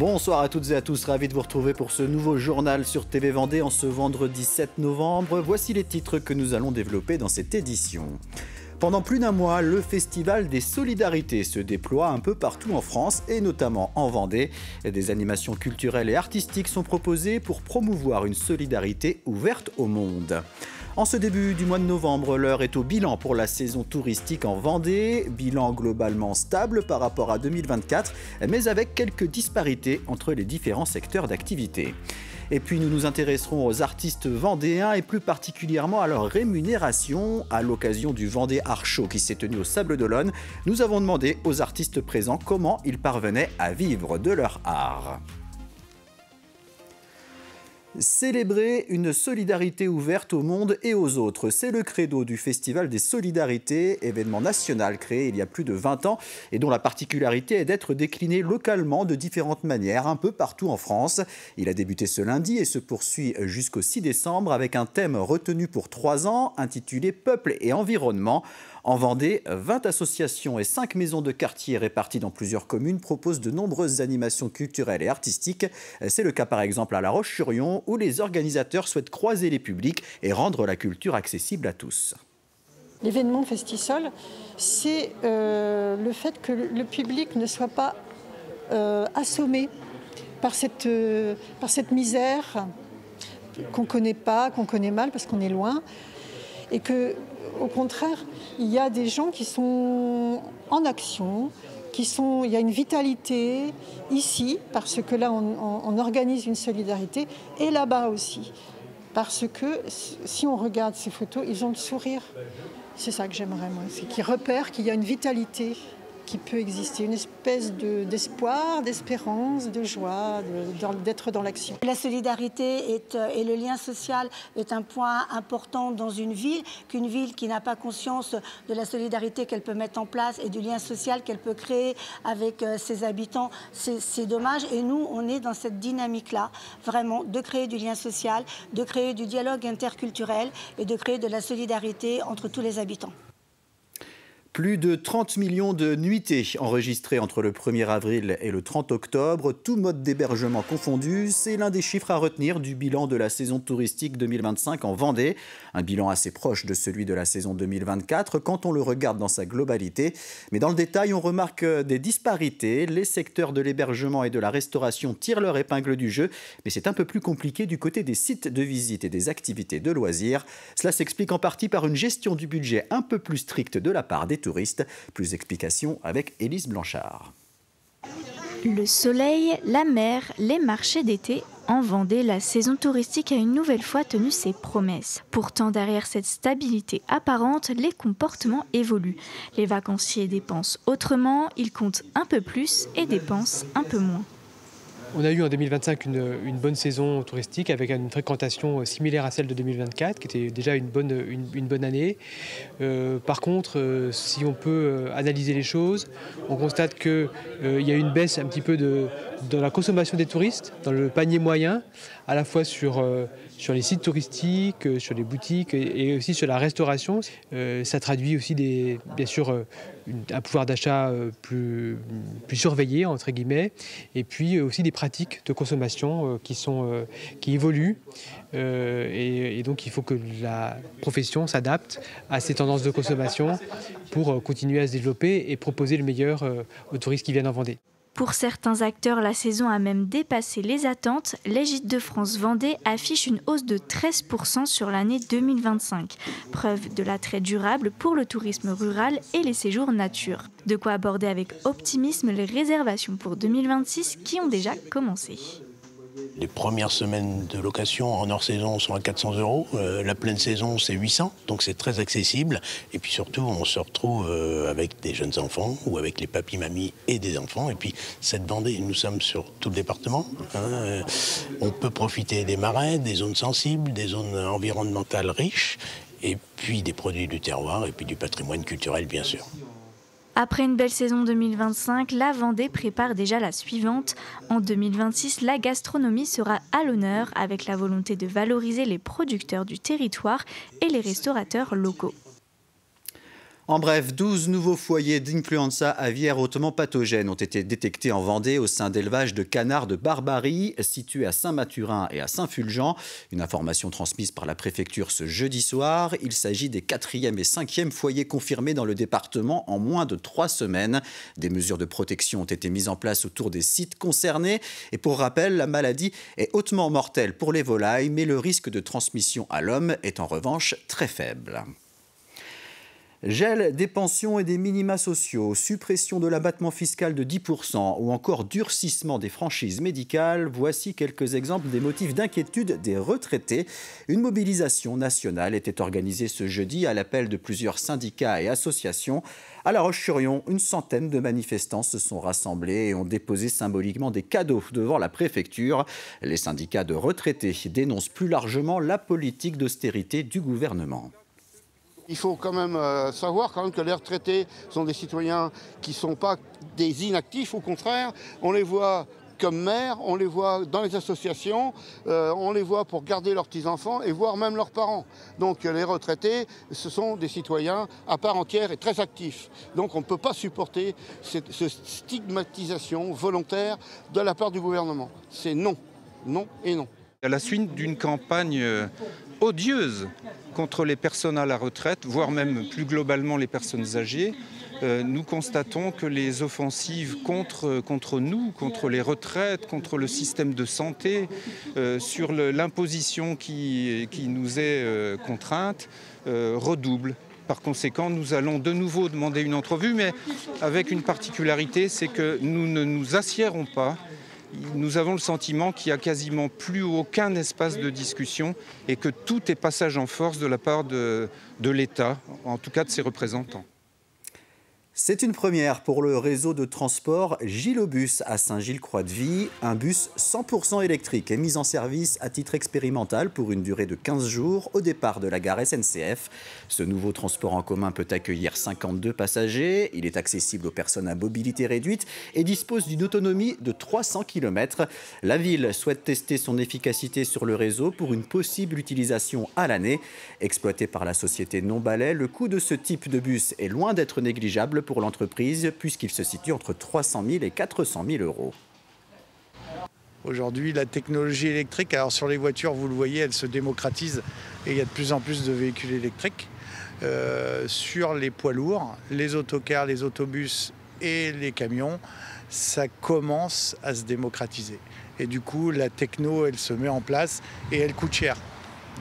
Bonsoir à toutes et à tous, ravi de vous retrouver pour ce nouveau journal sur TV Vendée en ce vendredi 7 novembre. Voici les titres que nous allons développer dans cette édition. Pendant plus d'un mois, le Festival des Solidarités se déploie un peu partout en France et notamment en Vendée. Des animations culturelles et artistiques sont proposées pour promouvoir une solidarité ouverte au monde. En ce début du mois de novembre, l'heure est au bilan pour la saison touristique en Vendée. Bilan globalement stable par rapport à 2024, mais avec quelques disparités entre les différents secteurs d'activité. Et puis nous nous intéresserons aux artistes vendéens et plus particulièrement à leur rémunération. À l'occasion du Vendée Art Show qui s'est tenu au Sables d'Olonne, nous avons demandé aux artistes présents comment ils parvenaient à vivre de leur art. Célébrer une solidarité ouverte au monde et aux autres, c'est le credo du Festival des Solidarités, événement national créé il y a plus de 20 ans et dont la particularité est d'être décliné localement de différentes manières un peu partout en France. Il a débuté ce lundi et se poursuit jusqu'au 6 décembre avec un thème retenu pour 3 ans intitulé « Peuple et environnement ». En Vendée, 20 associations et 5 maisons de quartier réparties dans plusieurs communes proposent de nombreuses animations culturelles et artistiques. C'est le cas par exemple à La Roche-sur-Yon où les organisateurs souhaitent croiser les publics et rendre la culture accessible à tous. L'événement Festisol, c'est le fait que le public ne soit pas assommé par cette misère qu'on ne connaît pas, qu'on connaît mal parce qu'on est loin. Et que, au contraire, il y a des gens qui sont en action, il y a une vitalité ici, parce que là, on organise une solidarité, et là-bas aussi. Parce que si on regarde ces photos, ils ont le sourire. C'est ça que j'aimerais, moi. C'est qu'ils repèrent qu'il y a une vitalité qui peut exister, une espèce d'espoir, d'espérance, de joie, d'être dans l'action. La solidarité et le lien social est un point important dans une ville, qu'une ville qui n'a pas conscience de la solidarité qu'elle peut mettre en place et du lien social qu'elle peut créer avec ses habitants, c'est dommage. Et nous, on est dans cette dynamique-là, vraiment, de créer du lien social, de créer du dialogue interculturel et de créer de la solidarité entre tous les habitants. Plus de 30 millions de nuitées enregistrées entre le 1er avril et le 30 octobre, tout mode d'hébergement confondu. C'est l'un des chiffres à retenir du bilan de la saison touristique 2025 en Vendée. Un bilan assez proche de celui de la saison 2024 quand on le regarde dans sa globalité. Mais dans le détail, on remarque des disparités. Les secteurs de l'hébergement et de la restauration tirent leur épingle du jeu. Mais c'est un peu plus compliqué du côté des sites de visite et des activités de loisirs. Cela s'explique en partie par une gestion du budget un peu plus stricte de la part des touristes. Plus d'explications avec Élise Blanchard. Le soleil, la mer, les marchés d'été. En Vendée, la saison touristique a une nouvelle fois tenu ses promesses. Pourtant, derrière cette stabilité apparente, les comportements évoluent. Les vacanciers dépensent autrement, ils comptent un peu plus et dépensent un peu moins. On a eu en 2025 une bonne saison touristique avec une fréquentation similaire à celle de 2024, qui était déjà une bonne année. Par contre, si on peut analyser les choses, on constate qu'il y a une baisse un petit peu de la consommation des touristes, dans le panier moyen, à la fois sur les sites touristiques, sur les boutiques et aussi sur la restauration. Ça traduit aussi bien sûr un pouvoir d'achat plus surveillé, entre guillemets, et puis aussi des pratiques de consommation qui évoluent. Et donc il faut que la profession s'adapte à ces tendances de consommation pour continuer à se développer et proposer le meilleur aux touristes qui viennent en Vendée. Pour certains acteurs, la saison a même dépassé les attentes. Les Gîtes de France Vendée affiche une hausse de 13% sur l'année 2025. Preuve de l'attrait durable pour le tourisme rural et les séjours nature. De quoi aborder avec optimisme les réservations pour 2026 qui ont déjà commencé. Les premières semaines de location en hors-saison sont à 400 €. La pleine saison, c'est 800, donc c'est très accessible. Et puis surtout, on se retrouve avec des jeunes enfants ou avec les papis-mamies et des enfants. Et puis cette Vendée, nous sommes sur tout le département. On peut profiter des marais, des zones sensibles, des zones environnementales riches, et puis des produits du terroir et puis du patrimoine culturel, bien sûr. Après une belle saison 2025, la Vendée prépare déjà la suivante. En 2026, la gastronomie sera à l'honneur avec la volonté de valoriser les producteurs du territoire et les restaurateurs locaux. En bref, 12 nouveaux foyers d'influenza aviaire hautement pathogènes ont été détectés en Vendée au sein d'élevages de canards de Barbarie, situés à Saint-Mathurin et à Saint-Fulgent. Une information transmise par la préfecture ce jeudi soir. Il s'agit des 4e et 5e foyers confirmés dans le département en moins de 3 semaines. Des mesures de protection ont été mises en place autour des sites concernés. Et pour rappel, la maladie est hautement mortelle pour les volailles, mais le risque de transmission à l'homme est en revanche très faible. Gel des pensions et des minima sociaux, suppression de l'abattement fiscal de 10% ou encore durcissement des franchises médicales, voici quelques exemples des motifs d'inquiétude des retraités. Une mobilisation nationale était organisée ce jeudi à l'appel de plusieurs syndicats et associations. À La Roche-sur-Yon, une centaine de manifestants se sont rassemblés et ont déposé symboliquement des cadeaux devant la préfecture. Les syndicats de retraités dénoncent plus largement la politique d'austérité du gouvernement. Il faut quand même savoir que les retraités sont des citoyens qui ne sont pas des inactifs. Au contraire, on les voit comme maires, on les voit dans les associations, on les voit pour garder leurs petits-enfants et voire même leurs parents. Donc les retraités, ce sont des citoyens à part entière et très actifs. Donc on ne peut pas supporter cette stigmatisation volontaire de la part du gouvernement. C'est non, non et non. À la suite d'une campagne odieuse contre les personnes à la retraite, voire même plus globalement les personnes âgées, nous constatons que les offensives contre nous, contre les retraites, contre le système de santé, sur l'imposition qui nous est contrainte, redoublent. Par conséquent, nous allons de nouveau demander une entrevue, mais avec une particularité, c'est que nous ne nous assiérons pas. Nous avons le sentiment qu'il n'y a quasiment plus aucun espace de discussion et que tout est passage en force de la part de l'État, en tout cas de ses représentants. C'est une première pour le réseau de transport Gilobus à Saint-Gilles-Croix-de-Vie. Un bus 100% électrique est mis en service à titre expérimental pour une durée de 15 jours au départ de la gare SNCF. Ce nouveau transport en commun peut accueillir 52 passagers. Il est accessible aux personnes à mobilité réduite et dispose d'une autonomie de 300 km. La ville souhaite tester son efficacité sur le réseau pour une possible utilisation à l'année. Exploité par la société Non-Balai, le coût de ce type de bus est loin d'être négligeable pour l'entreprise, puisqu'il se situe entre 300 000 et 400 000 euros. Aujourd'hui, la technologie électrique, alors sur les voitures, vous le voyez, elle se démocratise et il y a de plus en plus de véhicules électriques. Sur les poids lourds, les autocars, les autobus et les camions, ça commence à se démocratiser. Et du coup, la techno, elle se met en place et elle coûte cher.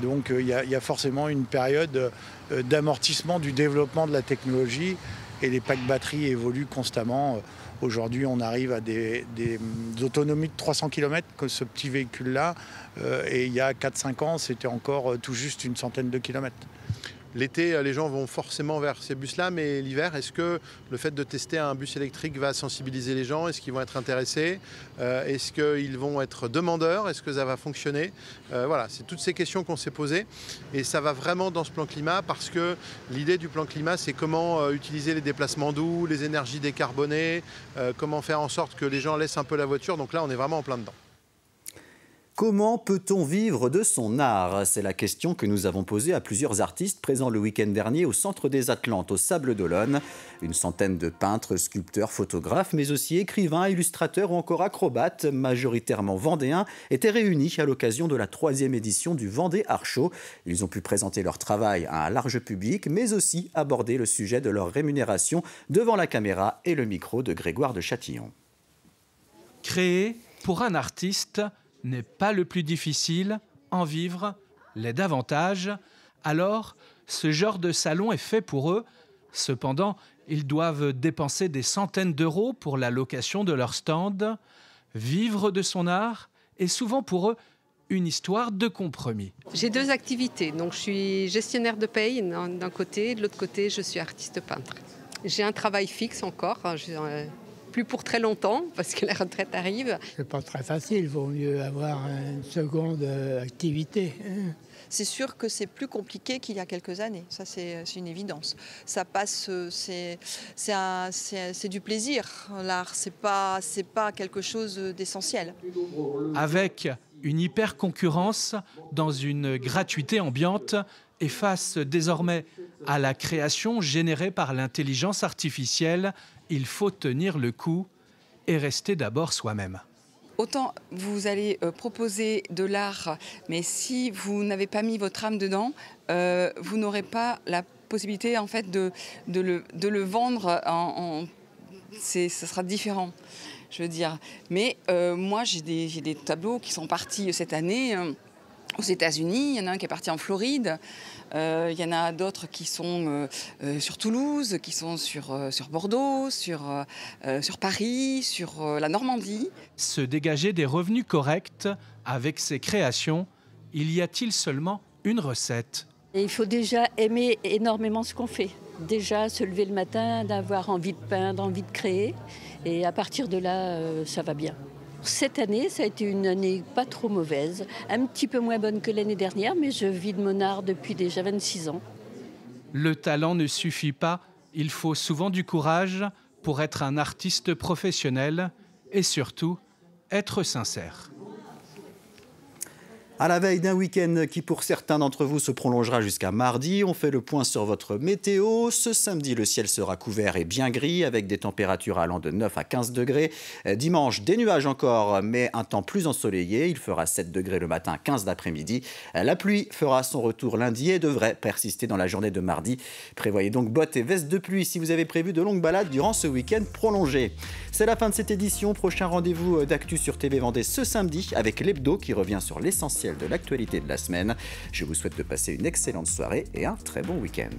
Donc il y a forcément une période d'amortissement du développement de la technologie. Et les packs batteries évoluent constamment. Aujourd'hui, on arrive à des autonomies de 300 km que ce petit véhicule-là. Et il y a 4-5 ans, c'était encore tout juste une centaine de kilomètres. L'été, les gens vont forcément vers ces bus-là, mais l'hiver, est-ce que le fait de tester un bus électrique va sensibiliser les gens? Est-ce qu'ils vont être intéressés? Est-ce qu'ils vont être demandeurs? Est-ce que ça va fonctionner? Voilà, c'est toutes ces questions qu'on s'est posées. Et ça va vraiment dans ce plan climat, parce que l'idée du plan climat, c'est comment utiliser les déplacements doux, les énergies décarbonées, comment faire en sorte que les gens laissent un peu la voiture. Donc là, on est vraiment en plein dedans. Comment peut-on vivre de son art? C'est la question que nous avons posée à plusieurs artistes présents le week-end dernier au Centre des Atlantes, au Sables-d'Olonne. Une centaine de peintres, sculpteurs, photographes, mais aussi écrivains, illustrateurs ou encore acrobates, majoritairement vendéens, étaient réunis à l'occasion de la 3e édition du Vendée Art Show. Ils ont pu présenter leur travail à un large public, mais aussi aborder le sujet de leur rémunération devant la caméra et le micro de Grégoire de Châtillon. Créer, pour un artiste, n'est pas le plus difficile, en vivre l'est davantage. Alors, ce genre de salon est fait pour eux. Cependant, ils doivent dépenser des centaines d'euros pour la location de leur stand. Vivre de son art est souvent pour eux une histoire de compromis. J'ai 2 activités. Donc, je suis gestionnaire de paye d'un côté, de l'autre côté, je suis artiste peintre. J'ai un travail fixe encore. Plus pour très longtemps, parce que la retraite arrive. C'est pas très facile, il vaut mieux avoir une seconde activité. C'est sûr que c'est plus compliqué qu'il y a quelques années, ça c'est une évidence. Ça passe, c'est du plaisir, l'art, c'est pas quelque chose d'essentiel. Avec une hyper-concurrence dans une gratuité ambiante et face désormais À la création générée par l'intelligence artificielle, il faut tenir le coup et rester d'abord soi-même. Autant vous allez proposer de l'art, mais si vous n'avez pas mis votre âme dedans, vous n'aurez pas la possibilité en fait de le vendre. Ça sera différent, je veux dire. Mais moi, j'ai des tableaux qui sont partis cette année aux États-Unis. Il y en a un qui est parti en Floride. Il y en a d'autres qui sont sur Toulouse, qui sont sur Bordeaux, sur Paris, sur la Normandie. Se dégager des revenus corrects avec ses créations, il y a-t-il seulement une recette? Et il faut déjà aimer énormément ce qu'on fait. Déjà se lever le matin, d'avoir envie de peindre, envie de créer. Et à partir de là, ça va bien. Cette année, ça a été une année pas trop mauvaise, un petit peu moins bonne que l'année dernière, mais je vis de mon art depuis déjà 26 ans. Le talent ne suffit pas, il faut souvent du courage pour être un artiste professionnel et surtout être sincère. À la veille d'un week-end qui pour certains d'entre vous se prolongera jusqu'à mardi, on fait le point sur votre météo. Ce samedi, le ciel sera couvert et bien gris avec des températures allant de 9 à 15 degrés. Dimanche, des nuages encore, mais un temps plus ensoleillé. Il fera 7 degrés le matin, 15 l'après-midi. La pluie fera son retour lundi et devrait persister dans la journée de mardi. Prévoyez donc bottes et vestes de pluie si vous avez prévu de longues balades durant ce week-end prolongé. C'est la fin de cette édition. Prochain rendez-vous d'actu sur TV Vendée ce samedi avec l'hebdo qui revient sur l'essentiel de l'actualité de la semaine. Je vous souhaite de passer une excellente soirée et un très bon week-end.